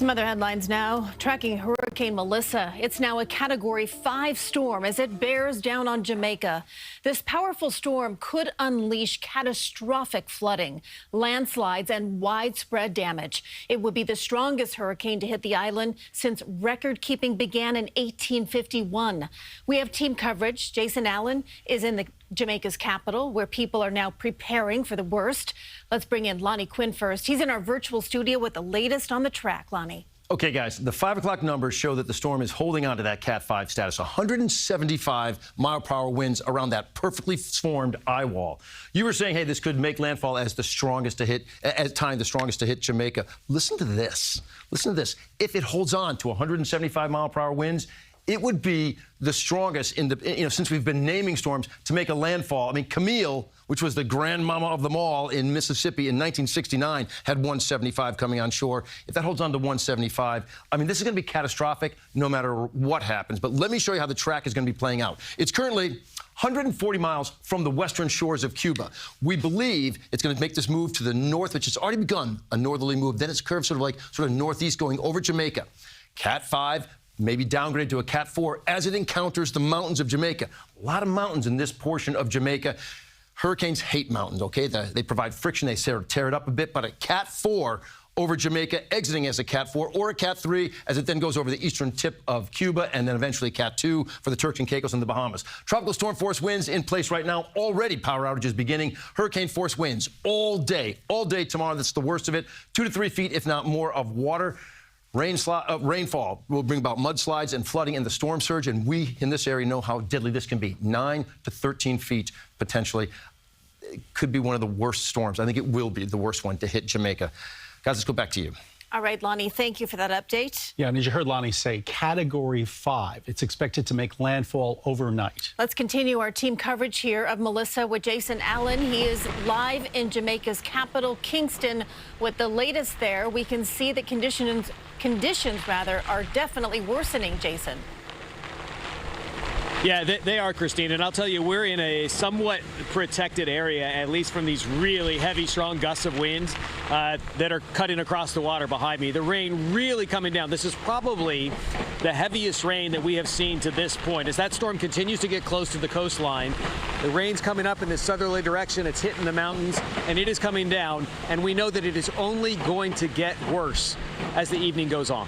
Some other headlines now. Tracking Hurricane Melissa. It's now a Category 5 storm as it bears down on Jamaica. This powerful storm could unleash catastrophic flooding, landslides, and widespread damage. It would be the strongest hurricane to hit the island since record-keeping began in 1851. We have team coverage. Jason Allen is in Jamaica's capital, where people are now preparing for the worst. Let's bring in Lonnie Quinn first. He's in our virtual studio with the latest on the track. Lonnie. Okay, guys, the 5 o'clock numbers show that the storm is holding on to that Cat 5 status. 175-mile-per-hour winds around that perfectly formed eye wall. You were saying, hey, this could make landfall as the strongest to hit, the strongest to hit Jamaica. Listen to this. Listen to this. If it holds on to 175-mile-per-hour winds, it would be the strongest in the, since we've been naming storms to make a landfall. I mean, Camille, which was the grandmama of them all in Mississippi in 1969, had 175 coming on shore. If that holds on to 175, I mean, this is going to be catastrophic no matter what happens. But let me show you how the track is going to be playing out. It's currently 140 miles from the western shores of Cuba. We believe it's going to make this move to the north, which has already begun a northerly move. Then it's curved sort of northeast going over Jamaica. Cat 5. Maybe downgrade to a Cat 4 as it encounters the mountains of Jamaica. A lot of mountains in this portion of Jamaica. Hurricanes hate mountains, okay? They provide friction. They tear it up a bit. But a Cat 4 over Jamaica, exiting as a Cat 4 or a Cat 3 as it then goes over the eastern tip of Cuba and then eventually Cat 2 for the Turks and Caicos and the Bahamas. Tropical storm force winds in place right now. Already power outages beginning. Hurricane force winds all day tomorrow. That's the worst of it. 2 to 3 feet, if not more, of water. Rainfall will bring about mudslides and flooding and the storm surge, and we in this area know how deadly this can be. 9 to 13 feet, potentially. It could be one of the worst storms. I think it will be the worst one to hit Jamaica. Guys, let's go back to you. All right, Lonnie, thank you for that update. Yeah, and as you heard Lonnie say, Category 5. It's expected to make landfall overnight. Let's continue our team coverage here of Melissa with Jason Allen. He is live in Jamaica's capital, Kingston, with the latest there. We can see that conditions are definitely worsening, Jason. Yeah, they are, Christine, and I'll tell you, we're in a somewhat protected area, at least from these really heavy, strong gusts of wind that are cutting across the water behind me. The rain really coming down. This is probably the heaviest rain that we have seen to this point. As that storm continues to get close to the coastline, the rain's coming up in this southerly direction. It's hitting the mountains, and it is coming down, and we know that it is only going to get worse as the evening goes on.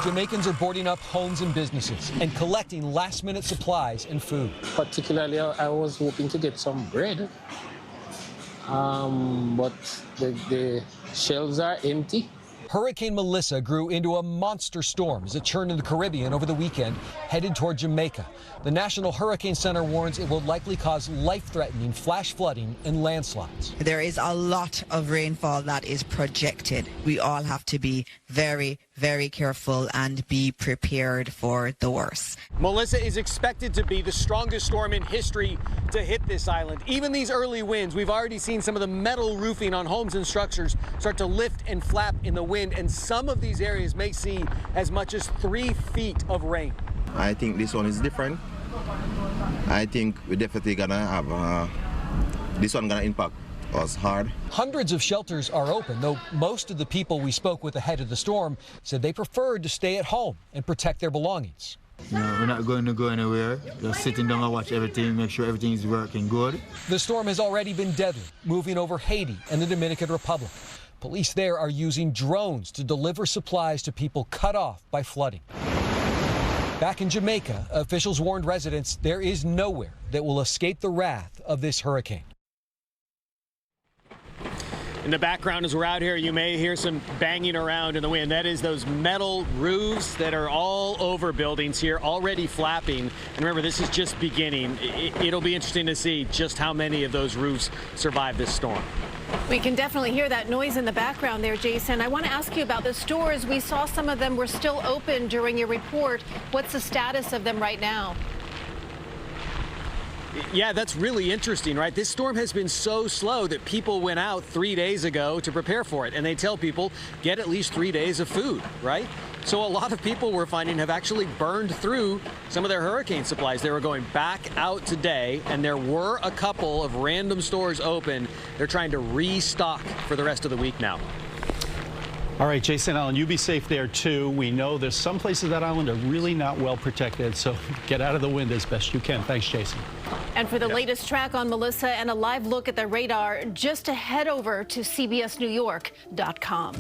Jamaicans are boarding up homes and businesses and collecting last-minute supplies and food. Particularly, I was hoping to get some bread, but the shelves are empty. Hurricane Melissa grew into a monster storm as it churned in the Caribbean over the weekend, headed toward Jamaica. The National Hurricane Center warns it will likely cause life-threatening flash flooding and landslides. There is a lot of rainfall that is projected. We all have to be very, very careful and be prepared for the worst. Melissa is expected to be the strongest storm in history to hit this island. Even these early winds, we've already seen some of the metal roofing on homes and structures start to lift and flap in the wind, and some of these areas may see as much as 3 feet of rain. I think this one is different. I think we're definitely gonna have this one gonna impact us hard. Hundreds of shelters are open, though most of the people we spoke with ahead of the storm said they preferred to stay at home and protect their belongings. No, we're not going to go anywhere. Just sitting down and watch everything, make sure everything is working good. The storm has already been deadly, moving over Haiti and the Dominican Republic. Police there are using drones to deliver supplies to people cut off by flooding. Back in Jamaica, officials warned residents there is nowhere that will escape the wrath of this hurricane. In the background, as we're out here, you may hear some banging around in the wind. That is those metal roofs that are all over buildings here, already flapping. And remember, this is just beginning. It'll be interesting to see just how many of those roofs survive this storm. We can definitely hear that noise in the background there, Jason. I want to ask you about the stores. We saw some of them were still open during your report. What's the status of them right now? Yeah, that's really interesting, right? This storm has been so slow that people went out 3 days ago to prepare for it. And they tell people, get at least 3 days of food, right? So a lot of people we're finding have actually burned through some of their hurricane supplies. They were going back out today, and there were a couple of random stores open. They're trying to restock for the rest of the week now. All right, Jason Allen, you be safe there, too. We know there's some places that island are really not well protected, so get out of the wind as best you can. Thanks, Jason. And for the latest track on Melissa and a live look at the radar, just head over to CBSNewYork.com.